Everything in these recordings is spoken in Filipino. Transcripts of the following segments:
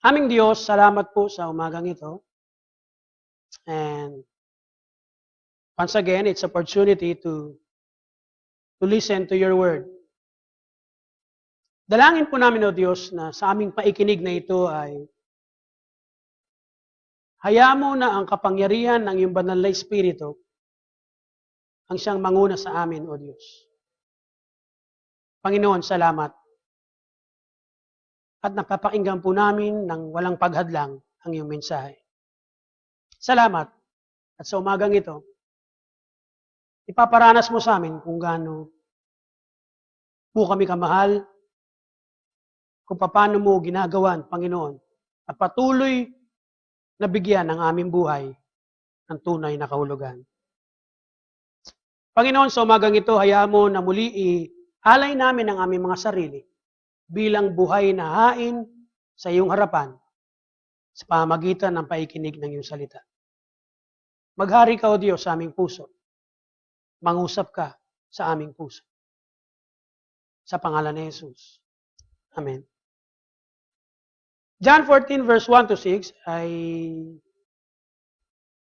Aming Diyos, salamat po sa umagang ito. And once again, it's opportunity to listen to your word. Dalangin po namin, O Diyos, na sa aming paikinig na ito ay hayaan mo na ang kapangyarihan ng iyong banal na Espiritu ang siyang manguna sa amin, O Diyos. Panginoon, salamat. At napapakinggan po namin ng walang paghadlang ang iyong mensahe. Salamat. At sa umagang ito, ipaparanas mo sa amin kung gaano po kami kamahal, kung paano mo ginagawan, Panginoon, at patuloy na bigyan ng aming buhay ng tunay na kahulugan. Panginoon, sa umagang ito, hayaan mo na muli alay namin ang aming mga sarili bilang buhay na hain sa iyong harapan sa pamagitan ng paikinig ng iyong salita. Maghari ka, O Diyos, sa aming puso. Mangusap ka sa aming puso. Sa pangalan ni Jesus. Amen. John 14 verse 1 to 6 ay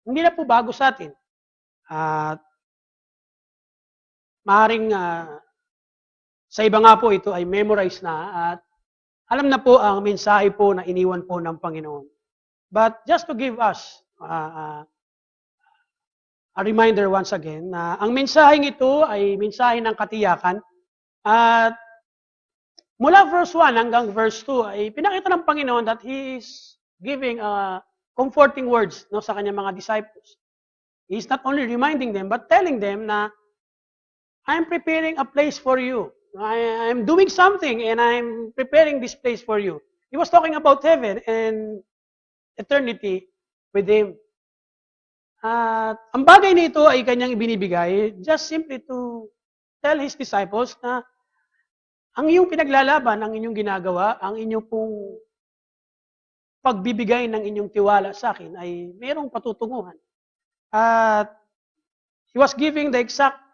hindi na po bago sa atin. At maaaring sa iba nga po ito ay memorize na at alam na po ang mensahe po na iniwan po ng Panginoon. But just to give us a reminder once again na ang mensaheng ito ay mensahe ng katiyakan at mula verse 1 hanggang verse 2 ay pinakita ng Panginoon that He is giving comforting words sa kanyang mga disciples. He is not only reminding them but telling them na I'm preparing a place for you. I'm doing something and I'm preparing this place for you. He was talking about heaven and eternity with Him. At ang bagay nito ay kanyang ibinibigay just simply to tell His disciples na ang iyong pinaglalaban, ang inyong ginagawa, ang inyong pong pagbibigay ng inyong tiwala sa akin ay mayroong patutunguhan. At He was giving the exact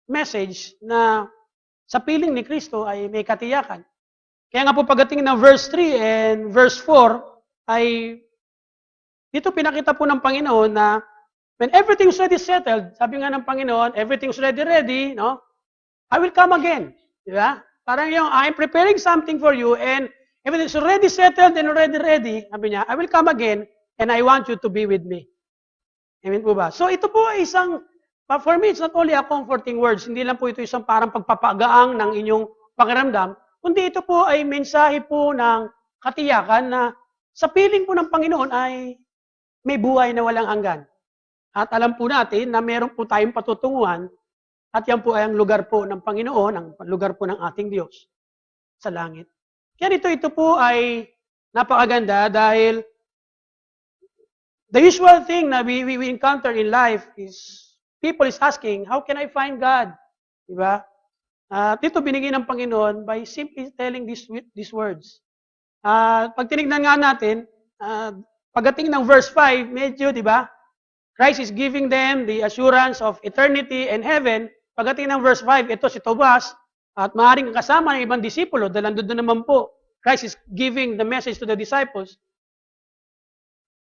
message na sa piling ni Kristo ay may katiyakan. Kaya nga po pagdating ng verse 3 and verse 4 ay dito pinakita po ng Panginoon na when everything's already settled, sabi nga ng Panginoon, everything's already ready, no? I will come again. Di ba? Parang yung, I'm preparing something for you and everything's already settled and already ready. Sabi niya, I will come again and I want you to be with me. Amen po ba? So ito po ay isang, for me, it's not only a comforting words. Hindi lang po ito isang parang pagpapagaang ng inyong pakiramdam, kundi ito po ay mensahe po ng katiyakan na sa piling po ng Panginoon ay may buhay na walang hanggan. At alam po natin na meron po tayong patutunguhan at yan po ay ang lugar po ng Panginoon, ang lugar po ng ating Diyos sa langit. Kaya ito po ay napakaganda dahil the usual thing na we encounter in life is people is asking, how can I find God? Diba? At ito binigay ng Panginoon by simply telling these words. Pag tinignan nga natin, pagdating ng verse 5, medyo, diba? Christ is giving them the assurance of eternity and heaven. Pagdating ng verse 5, ito si Tomas, at maaaring kasama ng ibang disipulo, dahil nandun naman po, Christ is giving the message to the disciples.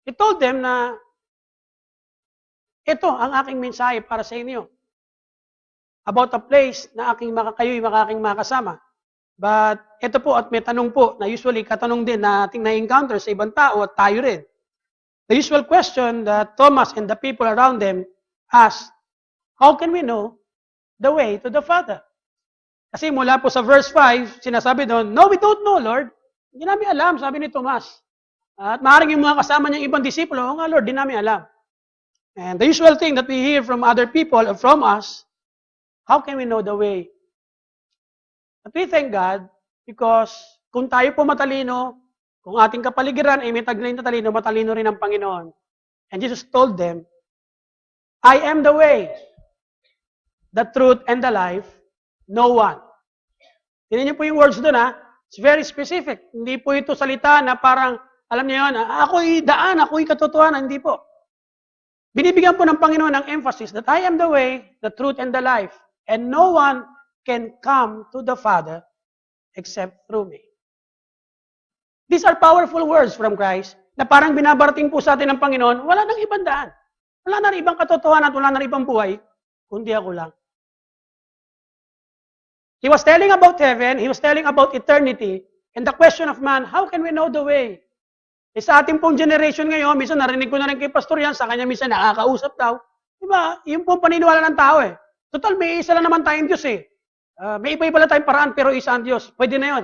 He told them na, ito ang aking mensahe para sa inyo. About a place na kayo'y makaking makasama. But ito po, at may tanong po, na usually katanong din na ating na-encounter sa ibang tao at tayo rin. The usual question that Thomas and the people around them asked, how can we know the way to the Father? Kasi mula po sa verse 5, sinasabi doon, no, we don't know, Lord. Hindi namin alam, sabi ni Tomas. At maaaring yung mga kasama niyang ibang disipulo, nga Lord, di namin alam. And the usual thing that we hear from other people or from us, how can we know the way? But we thank God because kung tayo po matalino, kung ating kapaligiran ay may taglay na talino, matalino rin ang Panginoon. And Jesus told them, I am the way, the truth, and the life, no one. Tingnan niyo po yung words doon ha. It's very specific. Hindi po ito salita na parang, alam niyo yun, ako'y daan, ako'y katotohanan. Hindi po. Binibigyan po ng Panginoon ng emphasis that I am the way, the truth, and the life. And no one can come to the Father except through me. These are powerful words from Christ na parang binabarating po sa atin ng Panginoon, wala nang ibang daan. Wala na rin ibang katotohanan, wala na rin ibang buhay, kundi ako lang. He was telling about heaven, he was telling about eternity, and the question of man, how can we know the way? Eh, sa ating pong generation ngayon, minsan narinig ko na rin kay Pastor yan, sa kanya minsan nakakausap daw. Diba? Yung pong paniniwala ng tao eh. Total, may isa lang naman tayong Diyos eh. May iba-iba lang tayong paraan, pero isa ang Diyos. Pwede na yun.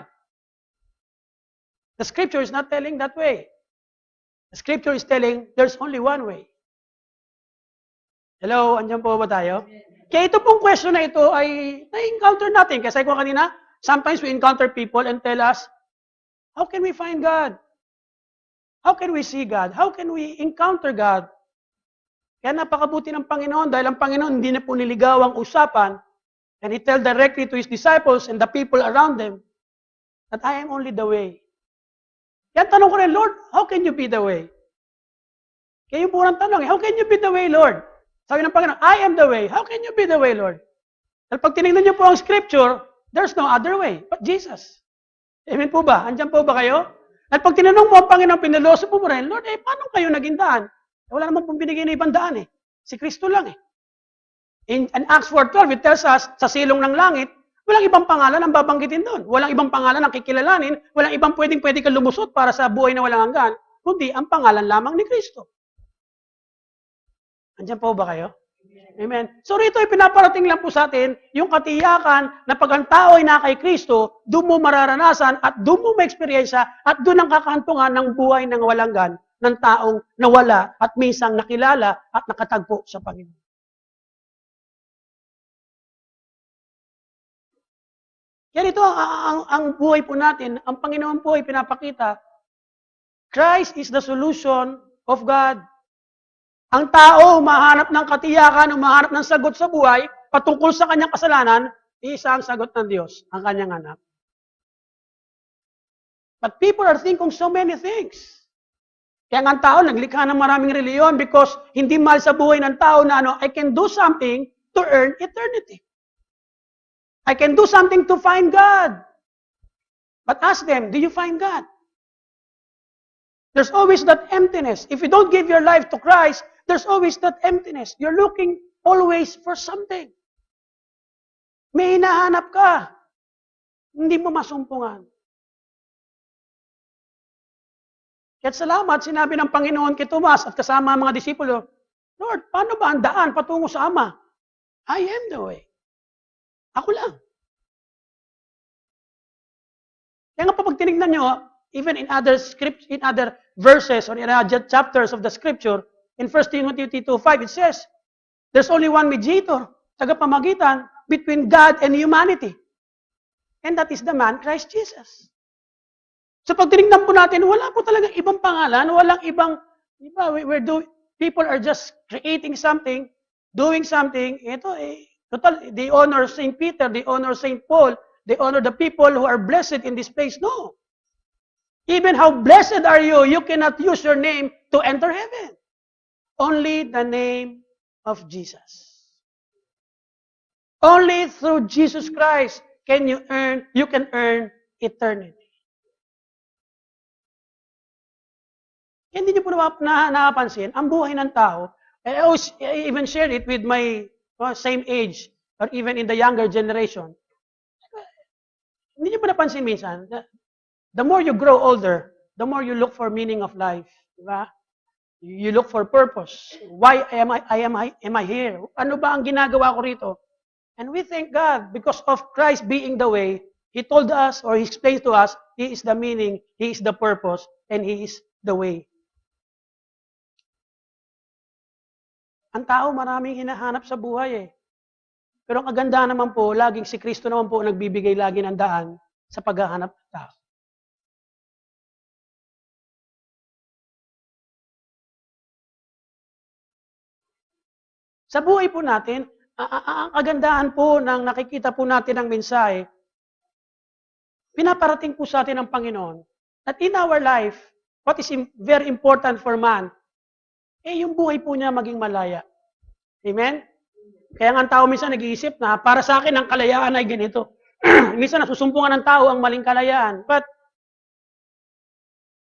The scripture is not telling that way. The scripture is telling there's only one way. Hello, andyan po ba tayo? Kaya ito pong question na ito ay na-encounter natin. Kasi ko kanina, sometimes we encounter people and tell us, how can we find God? How can we see God? How can we encounter God? Kaya napakabuti ng Panginoon dahil ang Panginoon hindi na po niligaw ang usapan and He tell directly to His disciples and the people around them that I am only the way. Kaya tanong ko rin, Lord, how can you be the way? Kaya yung purang tanong, how can you be the way, Lord? Sabi ng Panginoon, I am the way. How can you be the way, Lord? Dahil pag tinignan niyo po ang scripture, there's no other way but Jesus. Amen po ba? Andiyan po ba kayo? At pag tinanong mo ang Panginoon, pinaloso po mo rin, Lord, paano kayo naging daan? Wala naman pong binigay na ibang daan eh. Si Kristo lang eh. In Acts 4:12, it tells us, sa silong ng langit, walang ibang pangalan ang babanggitin doon. Walang ibang pangalan ang kikilalanin. Walang ibang pwede kang lumusot para sa buhay na walang hanggan, kundi ang pangalan lamang ni Kristo. Andiyan po ba kayo? Amen. So rito ay pinaparating lang po sa atin yung katiyakan na pag ang tao ay na kay Kristo, doon mo mararanasan at doon mo ma-experiensya at doon ang kakahantungan ng buhay ng walang hanggan ng taong nawala at minsang nakilala at nakatagpo sa Panginoon. Kaya ito ang buhay po natin, ang Panginoon po ay pinapakita, Christ is the solution of God. Ang tao mahanap ng katiyakan, mahanap ng sagot sa buhay, patungkol sa kanyang kasalanan, isa ang sagot ng Diyos, ang kanyang anak. But people are thinking so many things. Kaya ang tao, naglikha ng maraming reliyon because hindi mahal sa buhay ng tao na I can do something to earn eternity. I can do something to find God. But ask them, do you find God? There's always that emptiness. If you don't give your life to Christ, there's always that emptiness. You're looking always for something. May hinahanap ka. Hindi mo masumpungan. Kaya't salamat, sinabi ng Panginoon kay Tomas at kasama ang mga disipulo, Lord, paano ba ang daan patungo sa Ama? I am the way. Ako lang. Kaya nga pag tinignan nyo, even in other scripts, in other verses or in other chapters of the scripture, in 1 Timothy 2:5, it says, there's only one mediator, tagapamagitan between God and humanity. And that is the man, Christ Jesus. So pag tinignan po natin, wala po talagang ibang pangalan, walang ibang, people are just creating something, doing something, total, they honor St. Peter, they honor St. Paul, they honor the people who are blessed in this place. No. Even how blessed are you, you cannot use your name to enter heaven. Only the name of Jesus. Only through Jesus Christ you can earn eternity. Hindi niyo po napapansin, ang buhay ng tao, I always even share it with my same age, or even in the younger generation. Hindi niyo po napansin minsan, the more you grow older, the more you look for meaning of life. Diba? You look for purpose. Why am I here? Ano ba ang ginagawa ko rito? And we thank God, because of Christ being the way, He told us, or He explained to us, He is the meaning, He is the purpose, and He is the way. Ang tao maraming hinahanap sa buhay eh. Pero ang kagandahan naman po, laging si Kristo naman po nagbibigay lagi ng daan sa paghahanap ng tao. Sa buhay po natin, ang kagandahan po ng nakikita po natin ng mensahe, pinaparating po sa atin ng Panginoon that in our life, what is very important for man, yung buhay po niya maging malaya. Amen? Kaya nga ang tao minsan nag-iisip na para sa akin ang kalayaan ay ganito. Minsan nasusumpungan ng tao ang maling kalayaan. But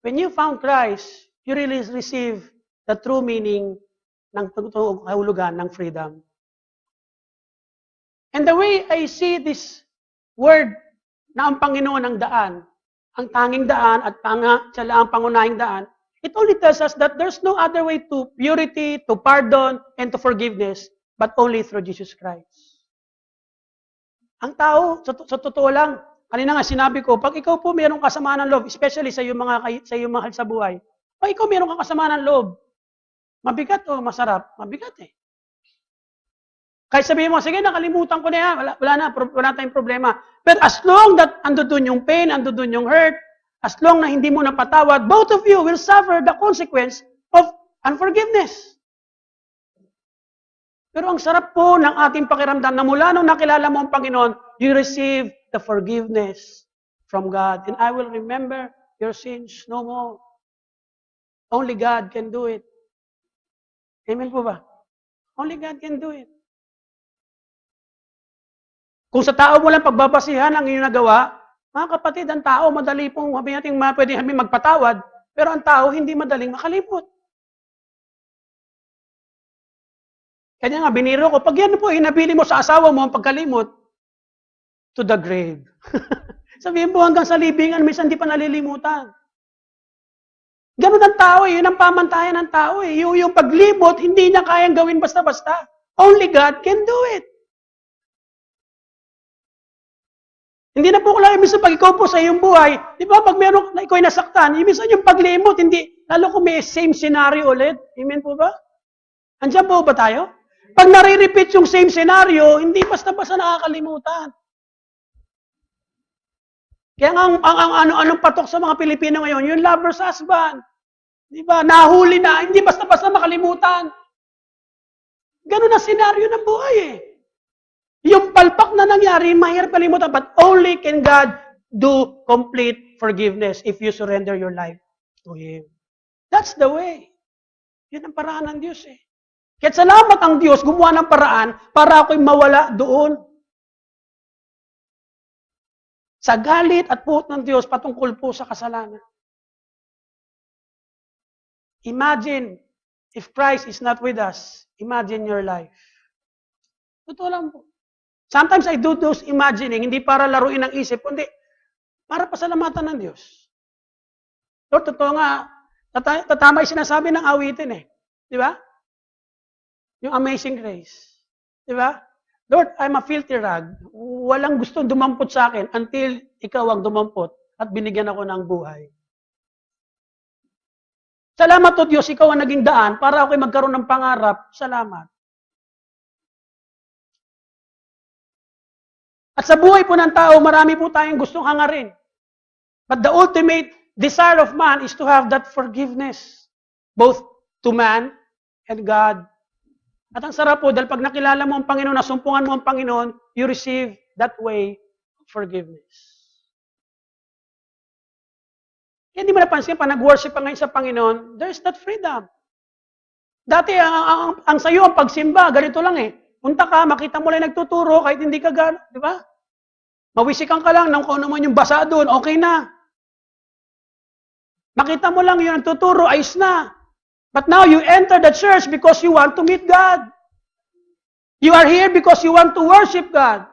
When you found Christ, you really receive the true meaning ng kahulugan ng freedom. And the way I see this word na ang Panginoon ang daan, ang tanging daan at siya lang ang pangunahing daan, it only tells us that there's no other way to purity, to pardon, and to forgiveness, but only through Jesus Christ. Ang tao, sa totoo lang, kanina nga sinabi ko, pag ikaw po mayroong kasamaan ng loob, especially sa iyong mahal sa buhay, pag ikaw mayroong kasamaan ng loob, mabigat o masarap? Mabigat eh. Kahit sabihin mo, sige, nakalimutan ko na yan, wala tayong problema. But as long that ando dun yung pain, ando dun yung hurt, as long na hindi mo napatawad, both of you will suffer the consequence of unforgiveness. Pero ang sarap po ng ating pakiramdam na mula nung nakilala mo ang Panginoon, you receive the forgiveness from God. And I will remember your sins no more. Only God can do it. Amen po ba? Only God can do it. Kung sa tao mo lang pagbabasihan ang iyong nagawa, mga kapatid, ang tao madali pong pwede magpatawad, pero ang tao hindi madaling makalimot. Kanya nga, biniro ko, pag yan po, hinabili mo sa asawa mo ang pagkalimot, to the grave. Sabihin po, hanggang sa libingan, minsan di pa nalilimutan. Ganun ang tao yun ang pamantayan ng tao Yung paglimot, hindi niya kayang gawin basta-basta. Only God can do it. Hindi na po ko lang, minsan pag ikaw po sa iyong buhay, di ba, pag meron na ikaw ay nasaktan, minsan yung paglimot, hindi, lalo kung may same scenario ulit. Amen po ba? Andiyan po ba tayo? Pag nare-repeat yung same scenario, hindi basta-basta nakakalimutan. Kaya nga, anong patok sa mga Pilipino ngayon, yung lover's husband. Di ba? Nahuli na, hindi basta-basta makalimutan. Ganun ang senaryo ng buhay Yung palpak na nangyari, mahirap kalimutan, but only can God do complete forgiveness if you surrender your life to Him. That's the way. Yun ang paraan ng Diyos Kaya salamat ang Diyos, gumawa ng paraan para ako'y mawala doon. Sa galit at puot ng Diyos patungkol po sa kasalanan. Imagine, if Christ is not with us, imagine your life. Totoo lang po. Sometimes I do those imagining, hindi para laruin ang isip, kundi para pasalamatan ng Diyos. Lord, totoo nga, tatama yung sinasabi ng awitin Di ba? Yung Amazing Grace. Di ba? Lord, I'm a filthy rag. Walang gustong dumampot sa akin until ikaw ang dumampot at binigyan ako ng buhay. Salamat o Diyos, ikaw ang naging daan para ako'y magkaroon ng pangarap. Salamat. At sa buhay po ng tao, marami po tayong gustong hangarin. But the ultimate desire of man is to have that forgiveness, both to man and God. At ang sarap po, dahil pag nakilala mo ang Panginoon, nasumpungan mo ang Panginoon, you receive that way of forgiveness. Kaya hindi mo napansin, pag nag-worship pa ngayon sa Panginoon, there's that freedom. Dati, ang sayo, ang pagsimba, ganito lang Punta ka, makita mo lang nagtuturo, kahit hindi ka gano'n, di ba? Mawisikan ka lang, kung ano man yung basa doon, okay na. Makita mo lang yung nagtuturo, ayos na. But now you enter the church because you want to meet God. You are here because you want to worship God.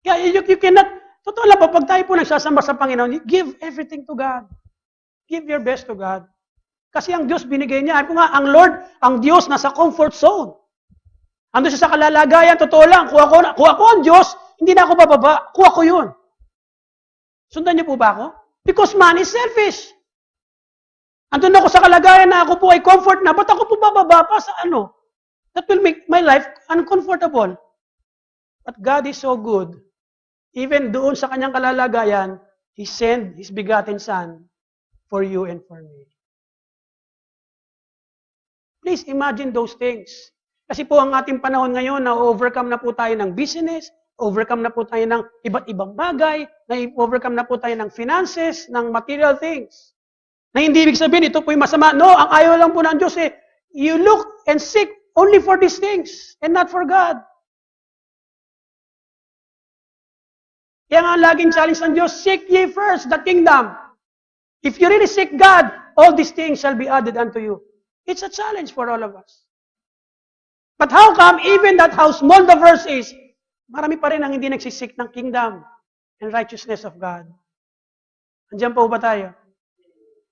Kaya you cannot, totoo lang po, pag tayo po nagsasamba sa Panginoon, give everything to God. Give your best to God. Kasi ang Diyos binigay niya. Kung nga, ang Lord, ang Diyos nasa comfort zone. Ando siya sa kalalagayan, totoo lang. Kung ako ang Diyos, hindi na ako bababa. Kuha ko yun. Sundan niyo po ba ako? Because man is selfish. Andun ako sa kalagayan na ako po ay comfort na, ba't ako po bababa pa sa ano? That will make my life uncomfortable. But God is so good. Even doon sa kanyang kalalagayan, He sent His begotten Son for you and for me. Please imagine those things. Kasi po ang ating panahon ngayon na overcome na po tayo ng business, overcome na po tayo ng iba't ibang bagay, na overcome na po tayo ng finances, ng material things. Na hindi ibig sabihin, ito po yung masama. No, ang ayaw lang po ng Diyos you look and seek only for these things and not for God. Kaya nga laging challenge ng Diyos, seek ye first the kingdom. If you really seek God, all these things shall be added unto you. It's a challenge for all of us. But how come, even that how small the verse is, marami pa rin ang hindi nagsisik ng kingdom and righteousness of God. Andiyan po ba tayo?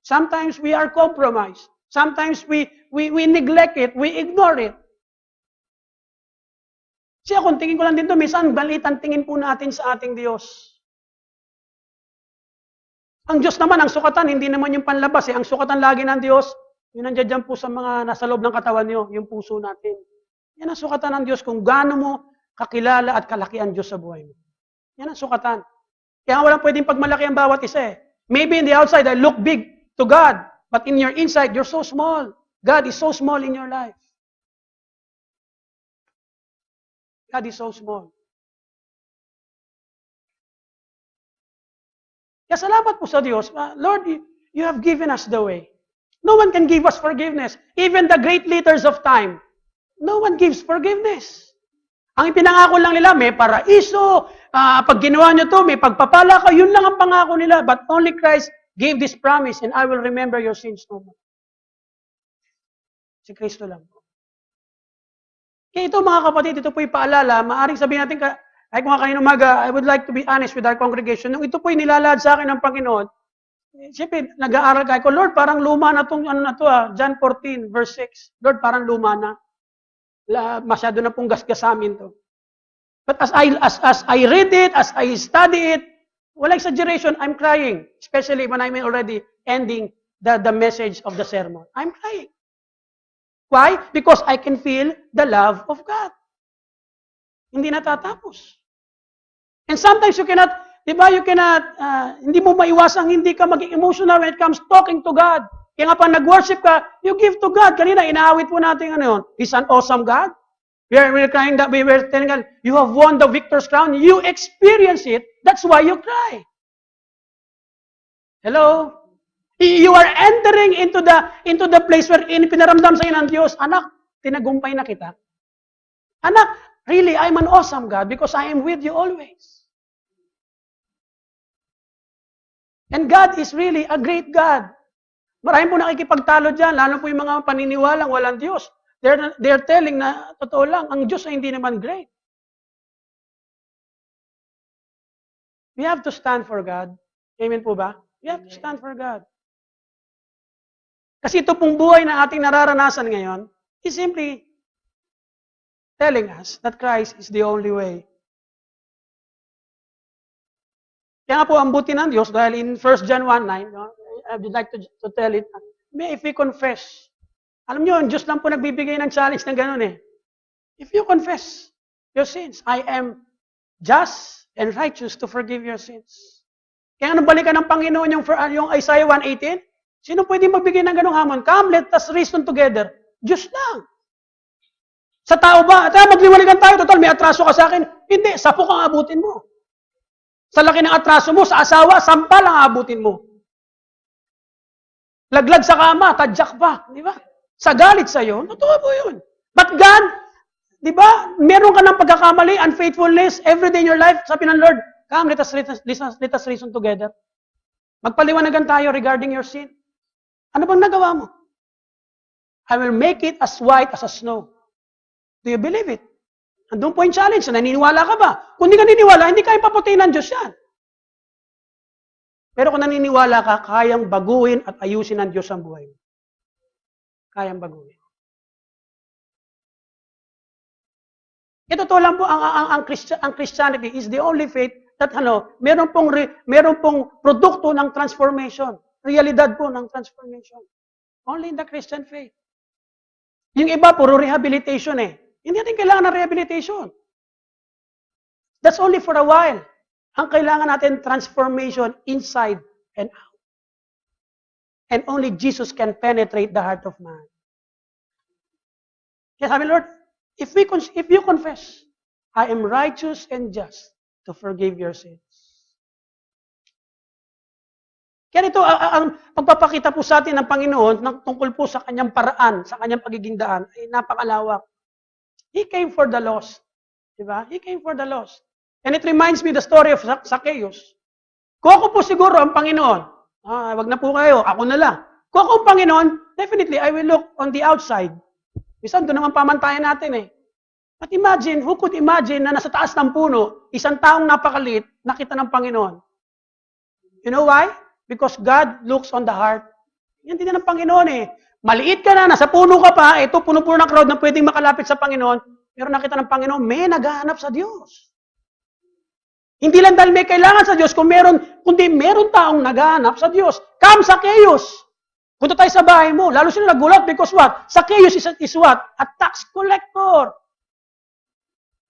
Sometimes we are compromised. Sometimes we neglect it, we ignore it. Siya, kung tingin ko lang dito, minsan balitan tingin po natin sa ating Diyos. Ang Diyos naman, ang sukatan, hindi naman yung panlabas. Ang sukatan lagi ng Diyos, yun nandiyan dyan po sa mga nasa loob ng katawan niyo, yung puso natin. Yan ang sukatan ng Diyos kung gaano mo kakilala at kalaki ang Diyos sa buhay mo. Yan ang sukatan. Kaya walang pwedeng pagmalaki ang bawat isa eh. Maybe in the outside, I look big to God, but in your inside, you're so small. God is so small in your life. God is so small. Kaya salamat po sa Diyos. Lord, you have given us the way. No one can give us forgiveness. Even the great leaders of time, no one gives forgiveness. Ang ipinangako lang nila, may paraiso, pag ginawa nyo to, may pagpapala ka, yun lang ang pangako nila. But only Christ gave this promise, and I will remember your sins no more. Si Kristo lang po. Kaya ito mga kapatid, ito po'y paalala, maaring sabihin natin, ay kung kanina umaga, I would like to be honest with our congregation, nung ito po'y nilalahad sa akin ng Panginoon, siyempre, nag-aaral ko, Lord, parang luma na itong, John 14, verse 6. Lord, parang luma na. Masyado na pong gasgasamin to. But as I read it, as I study it, wala exaggeration, I'm crying. Especially when I'm already ending the message of the sermon. I'm crying. Why? Because I can feel the love of God. Hindi natatapos. And sometimes you cannot, di ba, hindi mo maiwasang hindi ka maging emotional when it comes talking to God. Kaya nga pa nag-worship ka, you give to God. Kanina, inaawit po natin ano yun. He's an awesome God. We're crying that we were telling God, you have won the victor's crown. You experience it. That's why you cry. Hello? You are entering into the place where pinaramdam sa iyo ng Diyos, anak, tinagumpay na kita. Anak, really, I'm an awesome God because I am with you always. And God is really a great God. Marami po nakikipagtalo dyan, lalo po yung mga paniniwalang walang Diyos. They're telling na, totoo lang, ang Diyos ay hindi naman great. We have to stand for God. Amen po ba? We have to stand for God. Kasi ito pong buhay na ating nararanasan ngayon is simply telling us that Christ is the only way. Kaya nga po ang buti ng Diyos, dahil in 1 John 1:9, I would like to tell it, if we confess, alam nyo, ang Diyos lang po nagbibigay ng challenge na gano'n eh. If you confess your sins, I am just and righteous to forgive your sins. Kaya nga nabalikan ng Panginoon yung Isaiah 1:18, sino pwede magbigay ng ganong hamon? Come, let us reason together. Diyos lang. Sa tao ba? Kaya magliwaligan tayo, total, may atraso ka sa akin. Hindi, sapok ang abutin mo. Sa laki ng atraso mo, sa asawa, sampal ang abutin mo. Laglag sa kama, tadyak pa. Di ba? Sa galit sa'yo, totoo po yun. But God, di ba, meron ka ng pagkakamali, unfaithfulness, every day in your life, sabi ng Lord, come, let us reason together. Magpaliwanagan tayo regarding your sin. Ano bang nagawa mo? I will make it as white as a snow. Do you believe it? Andun po yung challenge. Naniniwala ka ba? Kung hindi ka naniniwala, hindi ka ipaputin ng Diyos yan. Pero kung naniniwala ka, kayang baguhin at ayusin ng Diyos ang buhay mo. Kayang baguhin. Ito to lang po, ang Christianity is the only faith that meron pong produkto ng transformation. Realidad po ng transformation. Only in the Christian faith. Yung iba, puro rehabilitation eh. Hindi natin kailangan ng rehabilitation. That's only for a while. Ang kailangan natin, transformation inside and out. And only Jesus can penetrate the heart of man. Kaya sabi, Lord, if you confess, I am righteous and just to forgive your sins. Kaya ito, ang pagpapakita po sa atin ng Panginoon tungkol po sa kanyang paraan, sa kanyang pagiging daan, ay napakalawak. He came for the lost. Diba? He came for the lost. And it reminds me the story of Zacchaeus. Kung ako po siguro ang Panginoon, wag na po kayo, ako na lang. Kung ako ang Panginoon, definitely I will look on the outside. Minsan doon naman pamantayan natin eh. But imagine, who could imagine na nasa taas ng puno, isang taong napakalit, nakita ng Panginoon? You know why? Because God looks on the heart. Yan din ng Panginoon eh. Maliit ka na, nasa puno ka pa, ito puno-puno ng crowd na pwedeng makalapit sa Panginoon, pero nakita ng Panginoon, may naghahanap sa Diyos. Hindi lang dahil may kailangan sa Diyos, kundi meron taong naghahanap sa Diyos. Come, Zacchaeus! Punta tayo sa bahay mo. Lalo sila nagulat because what? Zacchaeus is what? A tax collector.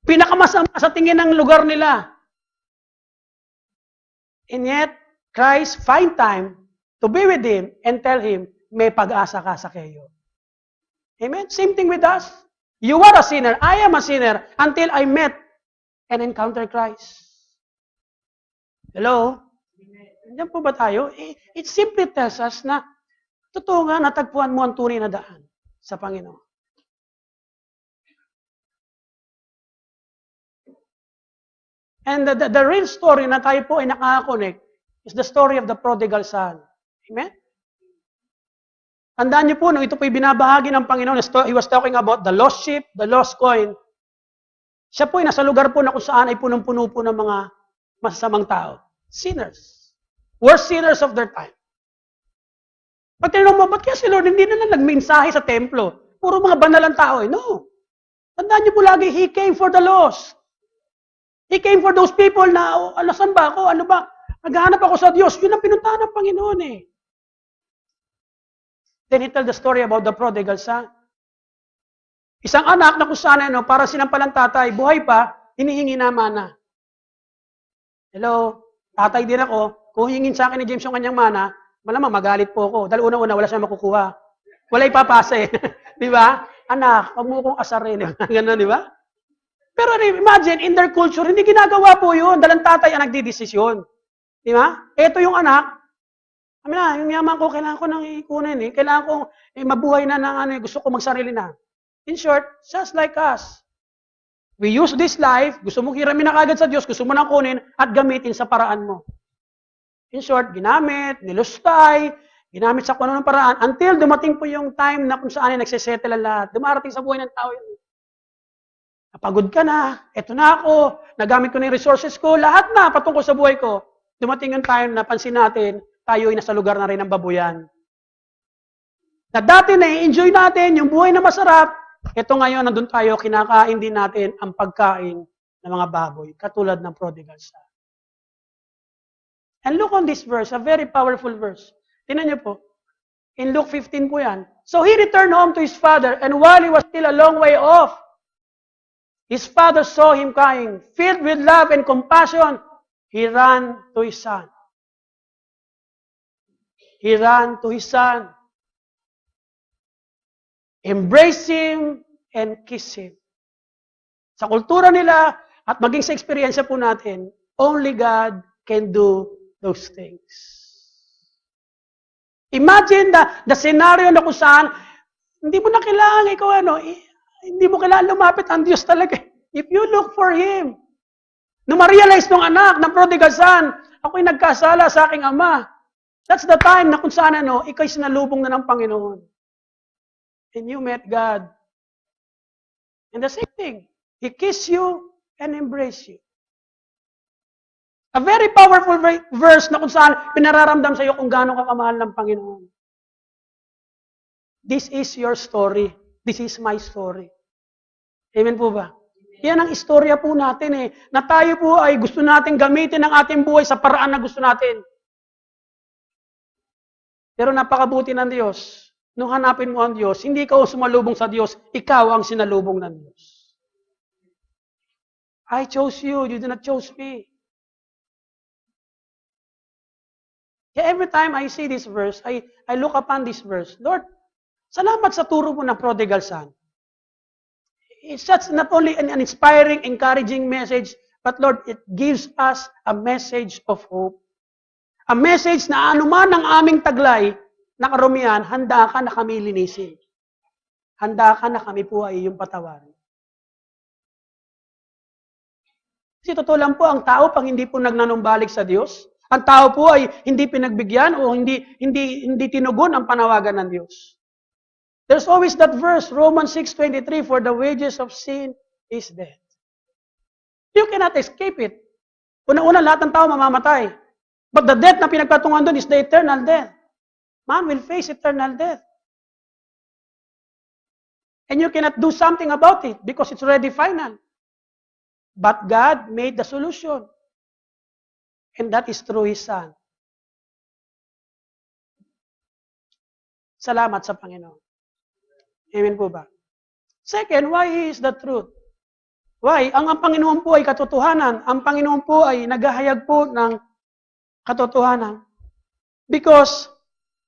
Pinakamasama sa tingin ng lugar nila. And yet, Christ find time to be with him and tell him, may pag-asa ka, Zacchaeus. Amen? Same thing with us. You are a sinner. I am a sinner until I met and encounter Christ. Hello? Nandiyan po ba tayo? It simply tells us na totoo nga, natagpuan mo ang tunay na daan sa Panginoon. And the real story na tayo po ay nakaka-connect is the story of the prodigal son. Amen? Tandaan niyo po, nung ito po'y binabahagi ng Panginoon, he was talking about the lost sheep, the lost coin. Siya po'y nasa lugar po na kung saan ay punong-puno po ng mga masasamang tao. Sinners. Worst sinners of their time. Pag tinanong mo, ba't kaya si Lord hindi na lang nagmensahe sa templo? Puro mga banalang tao eh. No. Tandaan niyo po lagi, He came for the lost. He came for those people na, alasan ba ako? Ano ba? Naghahanap ako sa Diyos. Yun ang pinuntahan ng Panginoon eh. Then he tell the story about the prodigal son. Isang anak na kung saan para sinampalang tatay, buhay pa, hinihingi na mana. Hello? Tatay din ako. Kung hingin sa akin ni James yung kanyang mana, malamang magalit po ako. Dahil una-una, wala siyang makukuha. Wala ipapasa eh. Di ba? Anak, wag mo kong asarin. Ganun, di ba? Pero imagine, in their culture, hindi ginagawa po yun. Dahil ang tatay ang nagdidesisyon. Di ba? Ito yung anak. Kami na, yung yaman ko, kailangan ko nang ikunin eh. Kailangan ko mabuhay na ng gusto ko magsarili na. In short, just like us. We use this life, gusto mo hiramin na kagad sa Diyos, gusto mo nang kunin at gamitin sa paraan mo. In short, ginamit, nilustay, ginamit sa kung anong paraan, until dumating po yung time na kung saan ay nagsisettle ang lahat. Dumarating sa buhay ng tao yun. Napagod ka na, eto na ako, nagamit ko na yung resources ko, lahat na patungkol sa buhay ko. Dumating yung time na pansin natin, tayo ay nasa lugar na rin ng babuyan. Na dati na-enjoy natin yung buhay na masarap, ito ngayon, nandun tayo, kinakain din natin ang pagkain ng mga baboy, katulad ng prodigal son. And look on this verse, a very powerful verse. Tingnan niyo po. In Luke 15 po yan. So he returned home to his father, and while he was still a long way off, his father saw him crying. Filled with love and compassion, he ran to his son. He ran to his son. Embrace him and kiss him. Sa kultura nila at maging sa experience po natin, only God can do those things. Imagine the scenario na kung saan hindi mo na kailangan ikaw hindi mo kailangan lumapit ang Diyos talaga. If you look for Him. Nung ma-realize nung anak ng prodigal son, ako'y nagkasala sa aking ama. That's the time na kung saan ikaw'y sinalubong na ng Panginoon. And you met God. And the same thing, He kissed you and embraced you. A very powerful verse na kung saan pinararamdam sa iyo kung gaano ka kamahal ng Panginoon. This is your story. This is my story. Amen po ba? Yan ang istorya po natin eh. Na tayo po ay gusto natin gamitin ang ating buhay sa paraan na gusto natin. Pero napakabuti ng Diyos. Nung hanapin mo ang Diyos, hindi ikaw sumalubong sa Diyos, ikaw ang sinalubong ng Diyos. I chose you, you did not choose me. Yeah, every time I see this verse, I look upon this verse. Lord, salamat sa turo mo ng prodigal son. It's such not only an inspiring, encouraging message, but Lord, it gives us a message of hope. A message na anuman ang aming taglay na karumihan, handa ka na kami linisin. Handa ka na kami po ay iyong patawarin. Kasi totoo lang po, ang tao pag hindi po nagnanumbalik sa Diyos, ang tao po ay hindi pinagbigyan o hindi tinugon ang panawagan ng Diyos. There's always that verse, Romans 6:23, for the wages of sin is death. You cannot escape it. Una-una, lahat ng tao mamamatay. But the death na pinagpatungan doon is the eternal death. Man will face eternal death. And you cannot do something about it because it's already final. But God made the solution. And that is through His Son. Salamat sa Panginoon. Amen po ba? Second, why He is the truth? Why? Ang Panginoon po ay katotohanan. Ang Panginoon po ay naghahayag po ng katotohanan. Because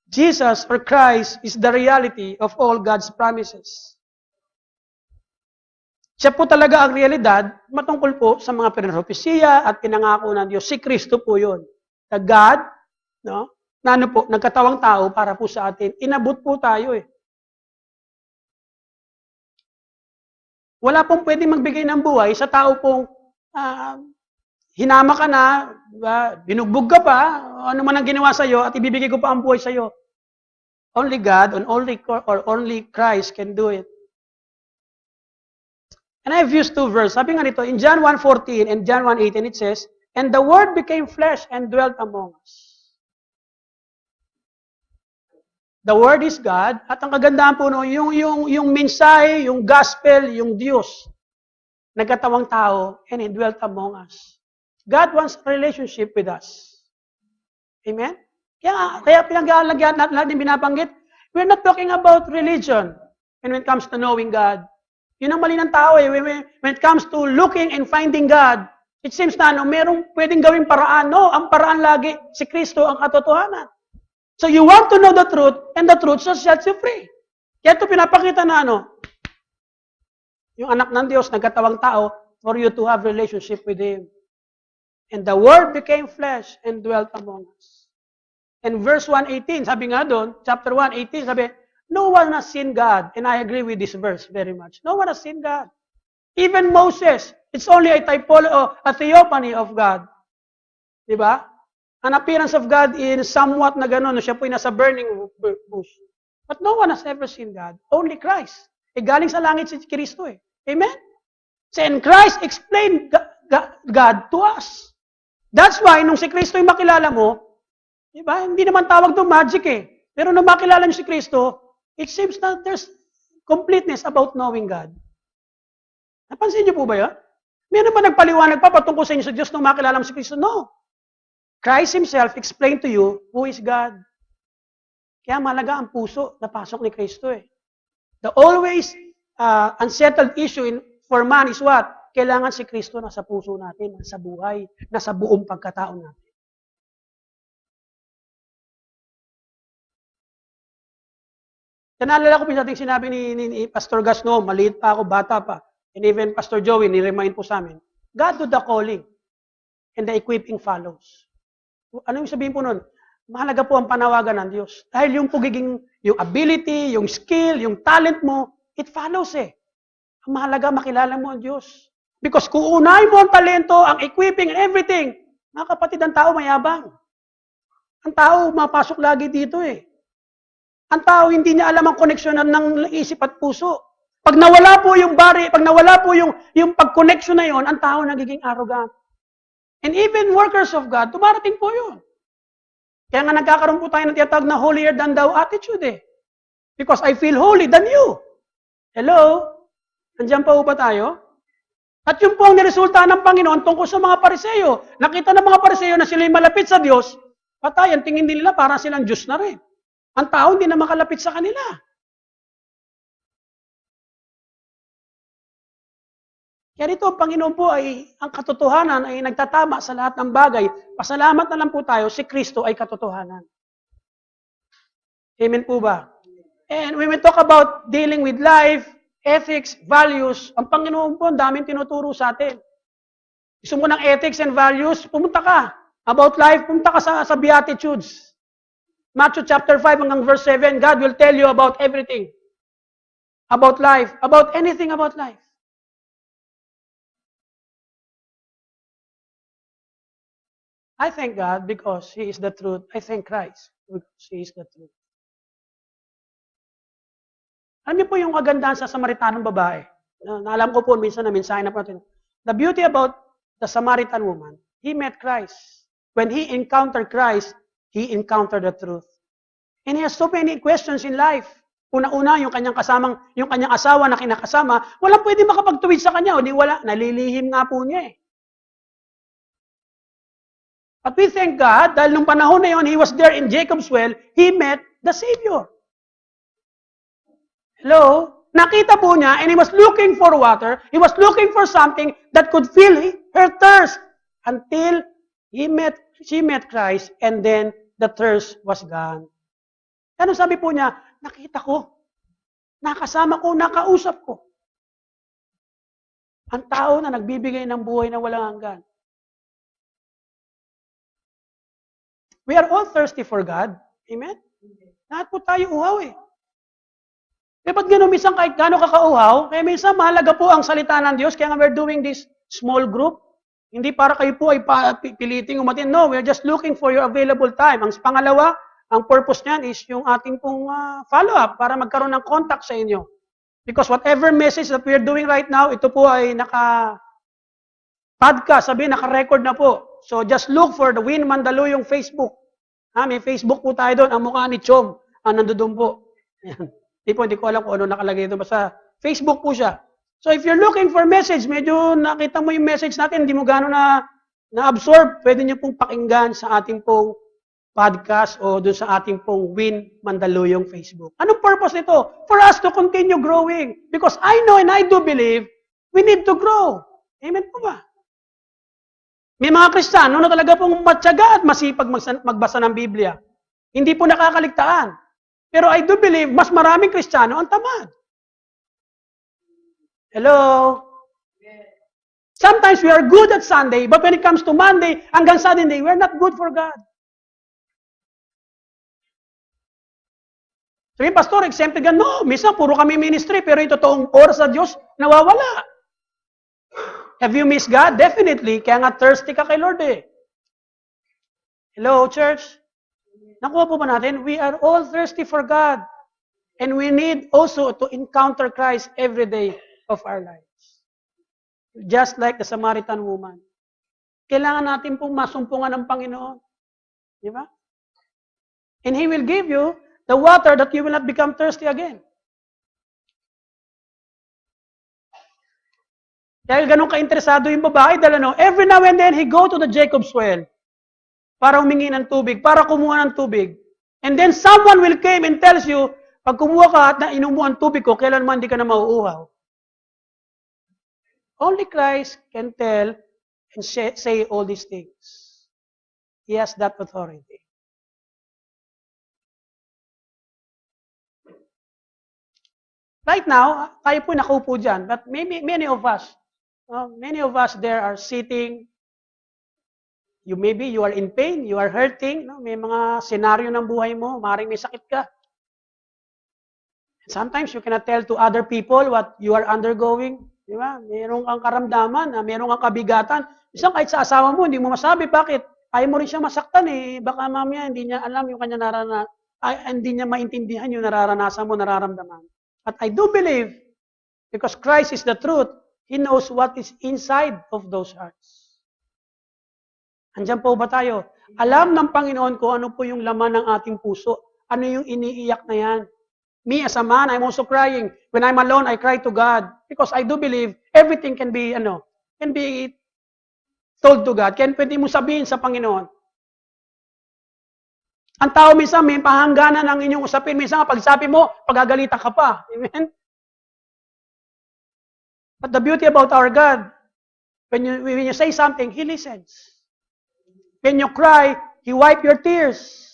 Jesus or Christ is the reality of all God's promises. Siya po talaga ang realidad matungkol po sa mga pinropesiya at pinangako ng Diyos. Si Kristo po yun. The God, no? Na ano po, nagkatawang tao para po sa atin. Inabot po tayo eh. Wala pong pwedeng magbigay ng buhay sa tao pong hinama ka na, binugbog ka pa, ano man ang ginawa sa'yo at ibibigay ko pa ang buhay sa'yo. Only God or only Christ can do it. And I've used two verses. Sabi nga nito, in John 1:14 and John 1:18, it says, and the Word became flesh and dwelt among us. The Word is God, at ang kagandahan po no, yung mensahe, yung gospel, yung Diyos, nagkatawang tao, and He dwelt among us. God wants a relationship with us. Amen? Kaya pinag-aalagyan natin binabanggit, we're not talking about religion when it comes to knowing God. Yun ang mali ng tao eh. When it comes to looking and finding God, it seems na merong pwedeng gawing paraan. No, ang paraan lagi, si Kristo ang katotohanan. So you want to know the truth, and the truth shall set you free. Kaya ito pinapakita na yung anak ng Diyos, nagkatawang tao, for you to have relationship with Him. And the Word became flesh and dwelt among us. And verse 1:18, sabi nga doon, chapter 1:18, sabi, no one has seen God. And I agree with this verse very much. No one has seen God. Even Moses, it's only a theophany of God. Diba? An appearance of God in somewhat na gano'n, siya po'y nasa burning bush. But no one has ever seen God. Only Christ. Galing sa langit si Kristo eh. Amen? So, and Christ explained God to us. That's why, nung si Kristo yung makilala mo, diba? Hindi naman tawag doon magic eh. Pero nung makilala niyo si Kristo, it seems that there's completeness about knowing God. Napansin niyo po ba yun? Meron ba nagpaliwanag pa patungkol sa inyo sa Diyos nung makilala mo si Kristo? No. Christ Himself explained to you who is God. Kaya malaga ang puso na pasok ni Kristo eh. The always unsettled issue for man is what? Kailangan si Kristo nasa puso natin, nasa buhay, nasa buong pagkatao natin. Naalala ko pinsating sinabi ni Pastor Gas noon, maliit pa ako, bata pa. And even Pastor Joey, ni-remind po sa amin, God do the calling and the equipping follows. Ano yung sabihin po nun? Mahalaga po ang panawagan ng Diyos. Dahil yung pagiging, yung ability, yung skill, yung talent mo, it follows eh. Ang mahalaga, makilala mo ang Diyos. Because kung unahin mo ang talento, ang equipping and everything, mga kapatid, ang tao mayabang. Ang tao mapasok lagi dito eh. Ang tao hindi niya alam ang koneksyonan ng isip at puso. Pag nawala po yung pag nawala po yung pag-connection na yon, ang tao nagiging arrogant. And even workers of God, dumarating po yun. Kaya nga nagkakaroon po tayo ng tinatawag na holier than thou attitude eh. Because I feel holy than you. Hello? Nandiyan pa ba tayo? At yun po ang niresulta ng Panginoon tungkol sa mga Pariseyo. Nakita ng mga Pariseyo na sila'y malapit sa Diyos, patay, ang tingin nila para silang Diyos na rin. Ang tao hindi na makalapit sa kanila. Kaya dito, ang Panginoon po ang katotohanan ay nagtatama sa lahat ng bagay. Pasalamat na lang po tayo, si Kristo ay katotohanan. Amen po ba? And when we talk about dealing with life, ethics, values, ang Panginoon po, ang daming tinuturo sa atin. Gusto mo ng ethics and values, pumunta ka. About life, pumunta ka sa Beatitudes. Matthew chapter 5 hanggang verse 7, God will tell you about everything. About life, about anything about life. I thank God because He is the truth. I thank Christ because He is the truth. Alam niyo po yung kagandahan sa Samaritanong babae. Naalam ko po minsan na mensahe na po natin. The beauty about the Samaritan woman, he met Christ. When he encountered Christ, he encountered the truth. And he has so many questions in life. Una-una, yung kanyang asawa na kinakasama, walang pwede makapagtuwid sa kanya. O di wala, nalilihim nga po niya eh. But we thank God, dahil nung panahon na yun, he was there in Jacob's well, he met the Savior. Hello? Nakita po niya, and he was looking for water. He was looking for something that could fill her thirst until she met Christ, and then the thirst was gone. Ano sabi po niya? Nakita ko. Nakasama ko, nakausap ko. Ang tao na nagbibigay ng buhay na walang hanggan. We are all thirsty for God. Amen? Lahat po tayo uhaw eh. Eh, ba't gano'n minsan kahit gano'n kakauhaw? Kaya minsan mahalaga po ang salita ng Diyos. Kaya nga we're doing this small group. Hindi para kayo po ay piliting umatin. No, we're just looking for your available time. Ang pangalawa, ang purpose niyan is yung ating pong follow-up para magkaroon ng contact sa inyo. Because whatever message that we're doing right now, ito po ay naka-podcast, naka-record na po. So just look for the Win Mandaluyong Facebook. May Facebook po tayo doon. Ang mukha ni Chom. Nandoon po. Ayan. Hindi ko alam kung ano nakalagay doon. Basta Facebook po siya. So if you're looking for message, medyo nakita mo yung message natin, hindi mo gano'n na-absorb, pwede nyo pong pakinggan sa ating pong podcast o doon sa ating pong Win Mandaluyong Facebook. Anong purpose nito? For us to continue growing. Because I know and I do believe we need to grow. Amen po ba? May mga Kristiyano na talaga pong matyaga at masipag magbasa ng Biblia. Hindi po nakakaligtaan. Pero I do believe mas maraming Kristiyano ang tamad. Hello? Sometimes we are good at Sunday, but when it comes to Monday, hanggang Saturday, we're not good for God. Sabi, Pastor, exempted ka. No, minsan puro kami ministry, pero yung totoong oras sa Diyos, nawawala. Have you missed God? Definitely. Kaya nga thirsty ka kay Lord eh. Hello, church? Nakuha po ba natin? We are all thirsty for God. And we need also to encounter Christ every day of our lives. Just like the Samaritan woman. Kailangan natin pong masumpungan ng Panginoon. Di ba? And He will give you the water that you will not become thirsty again. Dahil ganun ka-interesado yung babae, dahil every now and then, he go to the Jacob's well para humingi ng tubig, para kumuha ng tubig. And then someone will came and tells you, pag kumuha ka at inumuha ang tubig ko, kailanman hindi ka na mauuhaw. Only Christ can tell and say all these things. He has that authority. Right now, tayo po nakaupo dyan, but maybe many of us there are sitting. Maybe you are in pain, you are hurting, no? May mga senaryo ng buhay mo, maaaring may sakit ka. Sometimes you cannot tell to other people what you are undergoing. Di ba? Meron kang karamdaman, meron kang kabigatan. Isang kahit sa asawa mo, hindi mo masabi. Bakit? Ayaw mo rin siya masaktan eh. Baka mamaya hindi niya alam yung kanya hindi niya maintindihan yung nararanasan mo, nararamdaman. But I do believe, because Christ is the truth, He knows what is inside of those hearts. Andiyan po ba tayo? Alam ng Panginoon ko ano po yung laman ng ating puso. Ano yung iniiyak na yan. Me as a man, I'm also crying. When I'm alone, I cry to God. Because I do believe everything can be told to God. Pwede mo sabihin sa Panginoon. Ang tao minsan may pahangganan ng inyong usapin. Minsan pag sabi mo, pagagalitan ka pa. Amen? But the beauty about our God, when you say something, He listens. When you cry, He wipe your tears.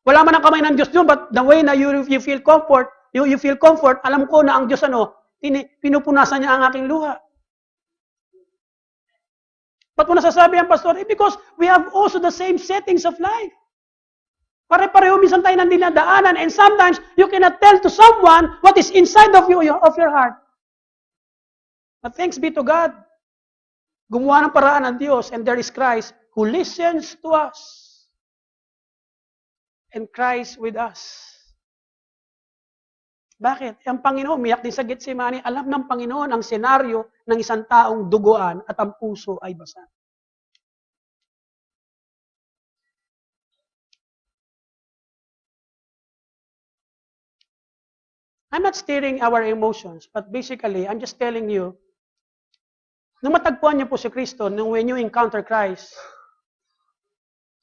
Wala man ang kamay ng Diyos doon, but the way na you feel comfort, you feel comfort, alam ko na ang Diyos pinupunasan niya ang aking luha. Ba't mo nasasabi ang pastor? Because we have also the same settings of life. Pare-pareho minsan tayo nang dinadaanan, and sometimes you cannot tell to someone what is inside of your heart. But thanks be to God. Gumawa ng paraan ng Diyos, and there is Christ who listens to us and cries with us. Bakit? Ang Panginoon, umiyak din sa Getsemani, alam ng Panginoon ang senaryo ng isang taong duguan at ang puso ay basa. I'm not steering our emotions, but basically, I'm just telling you, nung matagpuan niyo po si Kristo, nung when you encounter Christ,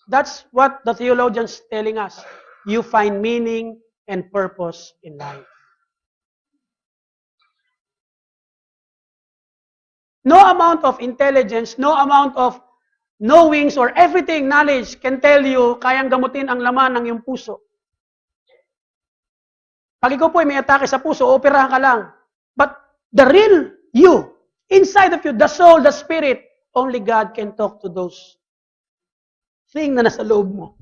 that's what the theologians telling us. You find meaning and purpose in life. No amount of intelligence, no amount of knowings or everything, knowledge can tell you kayang gamutin ang laman ng iyong puso. Pag ikaw po ay may atake sa puso, operahan ka lang. But the real you, inside of you, the soul, the spirit, only God can talk to those things na nasa loob mo.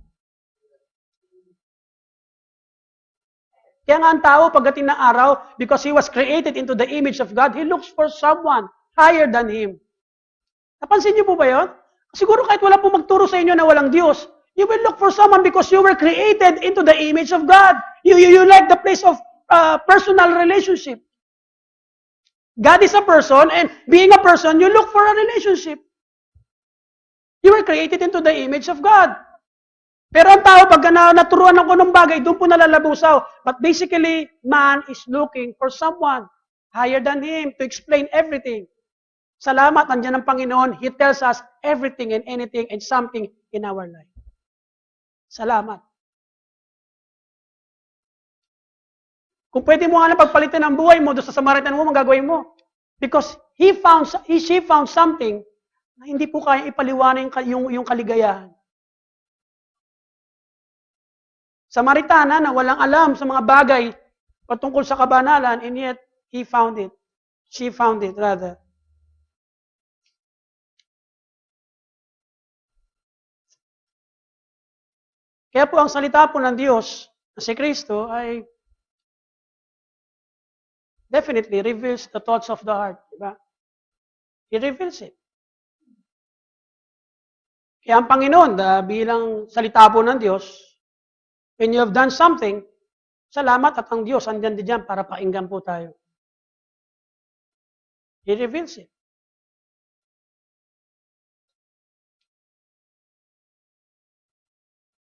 Kaya nga ang tao, pagdating ng araw, because he was created into the image of God, he looks for someone higher than him. Napansin niyo po ba yun? Siguro kahit wala po magturo sa inyo na walang Diyos, you will look for someone because you were created into the image of God. You like the place of personal relationship. God is a person, and being a person, you look for a relationship. You were created into the image of God. Pero ang tao, pagka naturuan ako ng bagay, doon po nalalabusaw. But basically, man is looking for someone higher than him to explain everything. Salamat, nandiyan ang Panginoon. He tells us everything and anything and something in our life. Salamat. Kung pwede mo nga na pagpalitan ang buhay mo doon sa Samaritan mo, magagawin mo. Because she found something na hindi po kaya ipaliwanag yung kaligayahan. Samaritana na walang alam sa mga bagay patungkol sa kabanalan, and yet, he found it. She found it, rather. Kaya po ang salita po ng Diyos na si Kristo ay definitely reveals the thoughts of the heart. Diba? He reveals it. Kaya ang Panginoon, bilang salita po ng Diyos, when you have done something, salamat at ang Diyos andyan din dyan para pakinggan po tayo. He reveals it.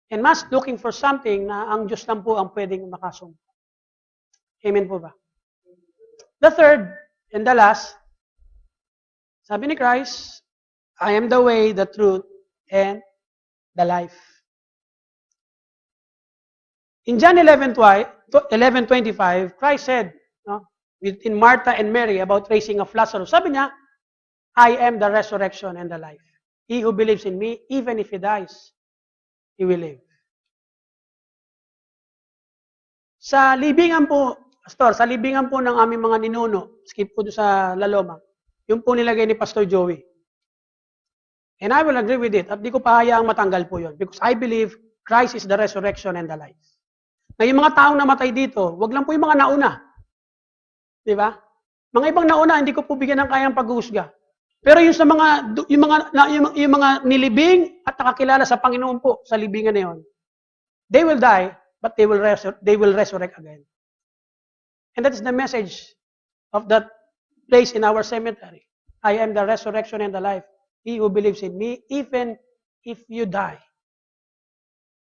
And mas looking for something na ang Diyos lang po ang pwedeng makasumpa. Amen po ba? The third and the last, sabi ni Christ, I am the way, the truth, and the life. In John 11:25, Christ said, within Martha and Mary about raising of Lazarus, sabi niya, I am the resurrection and the life. He who believes in me, even if he dies, he will live. Sa libingan po, Pastor, sa libingan po ng aming mga ninuno, skip po doon sa Laloma, yung po nilagay ni Pastor Joey. And I will agree with it, at di ko pa hayaang matanggal po yun, because I believe Christ is the resurrection and the life. Na yung mga taong namatay dito, wag lang po yung mga nauna. Di ba? Mga ibang nauna, hindi ko po bigyan ng kayang pag-uusga. Pero yung sa yung mga nilibing at nakakilala sa Panginoon po, sa libingan na yun, they will die, but they will resurrect again. And that is the message of that place in our cemetery. I am the resurrection and the life. He who believes in me, even if you die,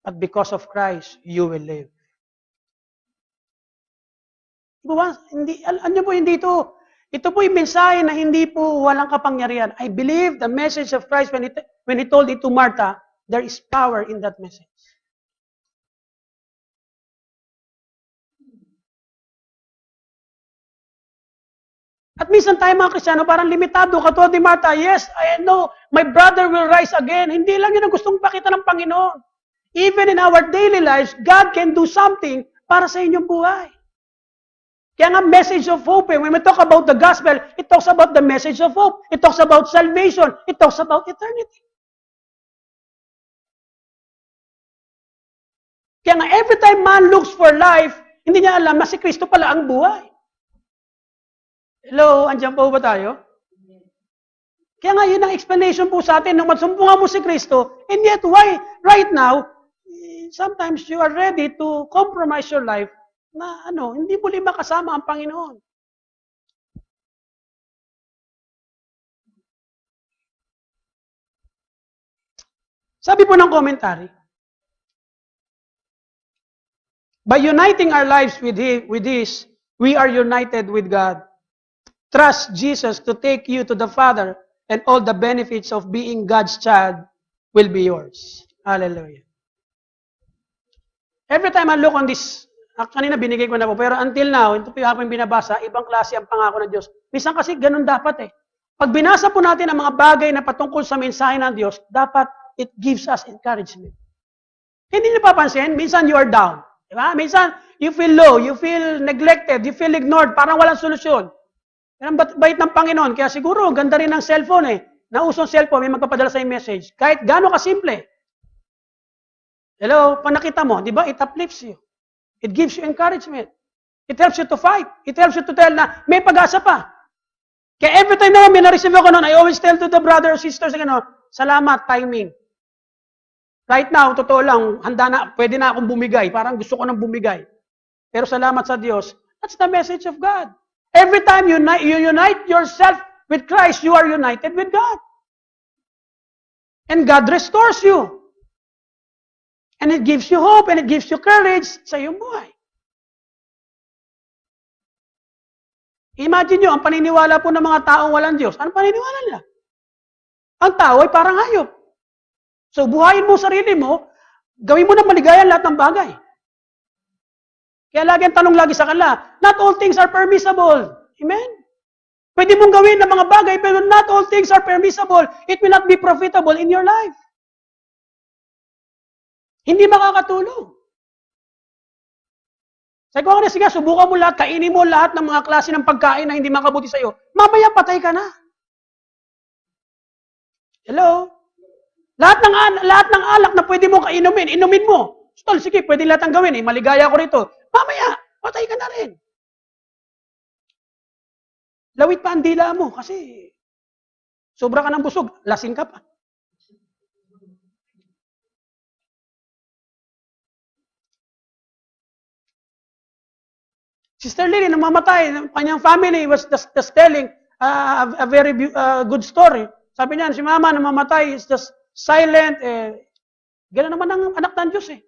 but because of Christ, you will live. Ano po hindi ito? Ito po yung mensahe na hindi po walang kapangyarihan. I believe the message of Christ when he told it to Martha, there is power in that message. At minsan tayo mga Kristiyano, parang limitado. Katulad ni Martha, yes, I know, my brother will rise again. Hindi lang yun ang gustong pakita ng Panginoon. Even in our daily lives, God can do something para sa inyong buhay. Kaya nga, message of hope. When we talk about the gospel, it talks about the message of hope. It talks about salvation. It talks about eternity. Kaya nga, every time man looks for life, hindi niya alam na si Kristo pala ang buhay. Hello, andyan po ba tayo? Kaya nga, yun ang explanation po sa atin nung magsumpungan mo si Kristo, and yet why, right now, sometimes you are ready to compromise your life na hindi muli makasama ang Panginoon. Sabi po ng commentary, by uniting our lives with this, we are united with God. Trust Jesus to take you to the Father, and all the benefits of being God's child will be yours. Hallelujah. Every time I look on this, kanina binigay ko na po, pero until now, ito po yung aking binabasa, ibang klase ang pangako ng Diyos. Minsan kasi ganun dapat eh. Pag binasa po natin ang mga bagay na patungkol sa mensahe ng Diyos, dapat it gives us encouragement. Hindi niyo papansin, minsan you are down. Diba? Minsan, you feel low, you feel neglected, you feel ignored, parang walang solusyon. Yan ang bait ng Panginoon. Kaya siguro, ganda rin ng cellphone eh. Nausong cellphone, may magpapadala sa message. Kahit gaano kasimple. Hello, pag nakita mo, di ba, it uplifts you. It gives you encouragement. It helps you to fight. It helps you to tell na may pag-asa pa. Kaya every time naman may na-receive ako noon, I always tell to the brother or sisters, salamat, timing. Right now, totoo lang, pwede na akong bumigay. Parang gusto ko nang bumigay. Pero salamat sa Diyos. That's the message of God. Every time you unite yourself with Christ, you are united with God. And God restores you. And it gives you hope and it gives you courage sa iyong buhay. Imagine nyo, ang paniniwala po ng mga taong walang Diyos. Anong paniniwala nila? Ang tao ay parang hayop. So, buhayin mo sarili mo, gawin mo na maligayan lahat ng bagay. Kaya lagi ang tanong lagi sa kanila, not all things are permissible. Amen? Pwede mong gawin ng mga bagay, pero not all things are permissible. It will not be profitable in your life. Hindi makakatulong. Sabi ko sige, subukan mo lahat, kainin mo lahat ng mga klase ng pagkain na hindi makabuti sa iyo. Mamaya patay ka na. Hello? Lahat ng alak na pwede mo kainumin, inumin mo. Tol, sige, pwede lahat ang gawin. Maligaya ko rito. Mamaya, patay ka na rin. Lawit pa ang dila mo kasi sobra ka ng busog, lasing ka pa. Sister Lily, namamatay, kanyang family was just telling a very good story. Sabi niya, si mama namamatay, is just silent. Gano'n naman ang anak ng Diyos eh.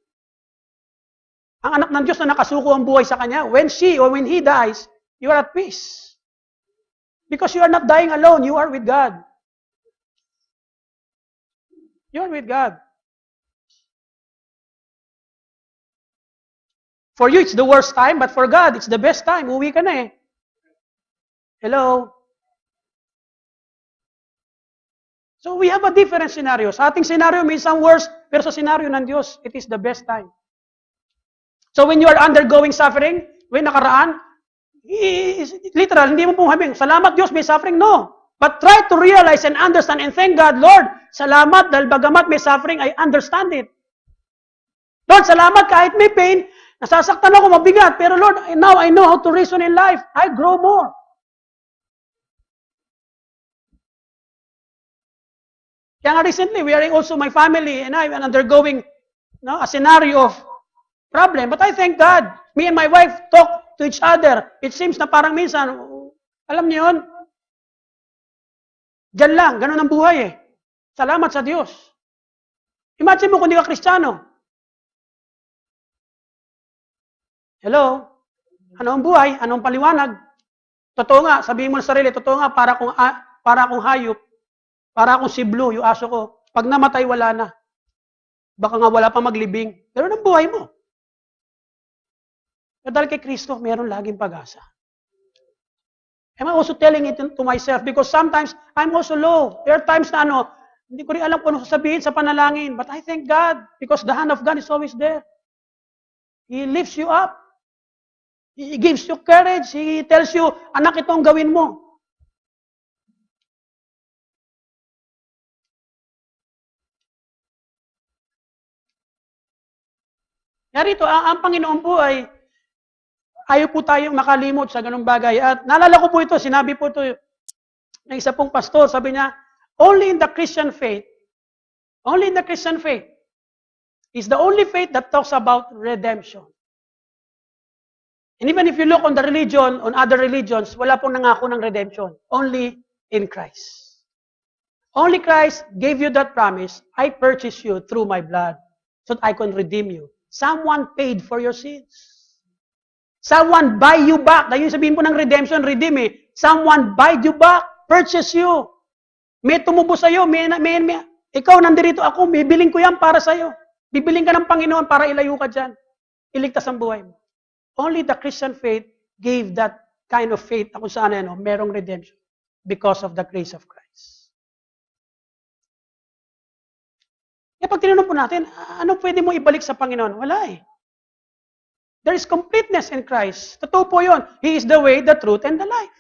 Ang anak ng Diyos na nakasuko ang buhay sa kanya, when she or when he dies, you are at peace. Because you are not dying alone, you are with God. You are with God. For you, it's the worst time, but for God, it's the best time. Uwi ka na eh. Hello? So we have a different scenario. Sa ating scenario, minsan worse, pero sa scenario ng Diyos, it is the best time. So when you are undergoing suffering, when nakaraan, literal, hindi mo pong sabihin, salamat Diyos, may suffering. No. But try to realize and understand and thank God, Lord, salamat dahil bagamat may suffering, I understand it. Lord, salamat kahit may pain, nasasaktan ako, mabigat. Pero Lord, now I know how to reason in life. I grow more. Kaya nga recently, we are also, my family and I, undergoing a scenario of problem. But I thank God. Me and my wife talk to each other. It seems na parang minsan, alam niyo yun, dyan lang, ganun ang buhay eh. Salamat sa Diyos. Imagine mo kung di ka Kristiyano. Hello? Ano ang buhay? Ano ang paliwanag? Totoo nga, sabihin mo sa sarili, totoo nga, para akong hayop, para akong si Blue, yung aso ko. Pag namatay, wala na. Baka nga wala pang maglibing. Pero ang buhay mo. Pero dahil kay Kristo, meron laging pag-asa. I'm also telling it to myself because sometimes I'm also low. There are times na hindi ko rin alam kung ano sasabihin sa panalangin. But I thank God because the hand of God is always there. He lifts you up. He gives you courage. He tells you, anak, ito ang gawin mo. Narito, ang Panginoon po ay ayaw po tayong makalimot sa ganung bagay. At naalala ko po ito, sinabi po ito ng isa pong pastor, sabi niya, only in the Christian faith, is the only faith that talks about redemption. And even if you look on the religion, on other religions, wala pong nangako ng redemption. Only in Christ. Only Christ gave you that promise, I purchase you through my blood so that I can redeem you. Someone paid for your sins. Someone buy you back. Dahil yung sabihin po ng redemption, redeem eh. Someone buy you back, purchase you. May tumubo sa'yo, ikaw nandirito ako, bibiling ko yan para sa'yo. Bibiling ka ng Panginoon para ilayo ka dyan. Iligtas ang buhay mo. Only the Christian faith gave that kind of faith na kung saan merong redemption because of the grace of Christ. Kaya pag tinanong po natin, ano pwede mo ibalik sa Panginoon? Wala eh. There is completeness in Christ. Totoo po yun. He is the way, the truth, and the life.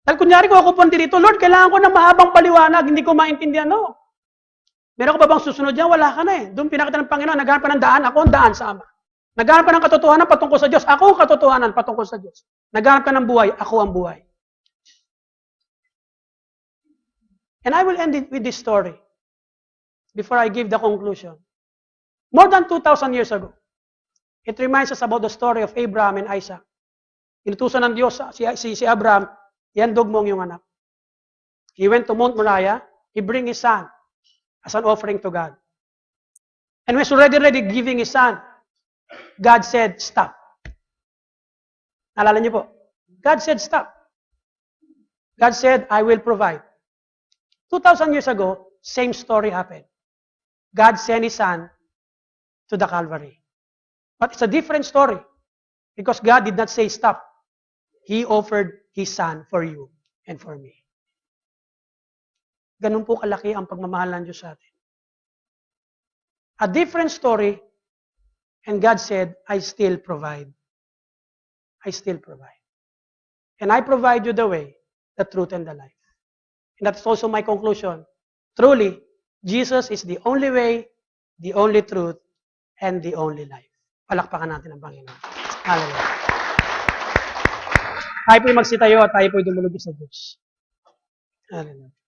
Dahil kunyari ko ako po dito, Lord, kailangan ko ng mahabang paliwanag, hindi ko maintindihan, no. Meron ka ba bang susunod dyan? Wala ka na eh. Doon pinakita ng Panginoon, naghanap pa ng daan, ako ang daan sa Ama. Naghanap ka ng katotohanan patungkol sa Diyos, ako ang katotohanan patungkol sa Diyos. Naghanap ka ng buhay, ako ang buhay. And I will end it with this story before I give the conclusion. More than 2,000 years ago, it reminds us about the story of Abraham and Isaac. Inutusan ng Diyos si Abraham, ihandog mo ang iyong anak. He went to Mount Moriah, he bring his son as an offering to God. And when he's already giving his son, God said, stop. Naalala niyo po? God said, stop. God said, I will provide. 2,000 years ago, same story happened. God sent his son to the Calvary. But it's a different story because God did not say stop. He offered his son for you and for me. Ganun po kalaki ang pagmamahal ng Diyos sa atin. A different story, and God said, I still provide. I still provide. And I provide you the way, the truth, and the life. And that's also my conclusion. Truly, Jesus is the only way, the only truth, and the only life. Palakpakan natin ang Panginoon. Hallelujah. Tayo po'y magsitayo at tayo po'y dumulog sa Diyos. Hallelujah.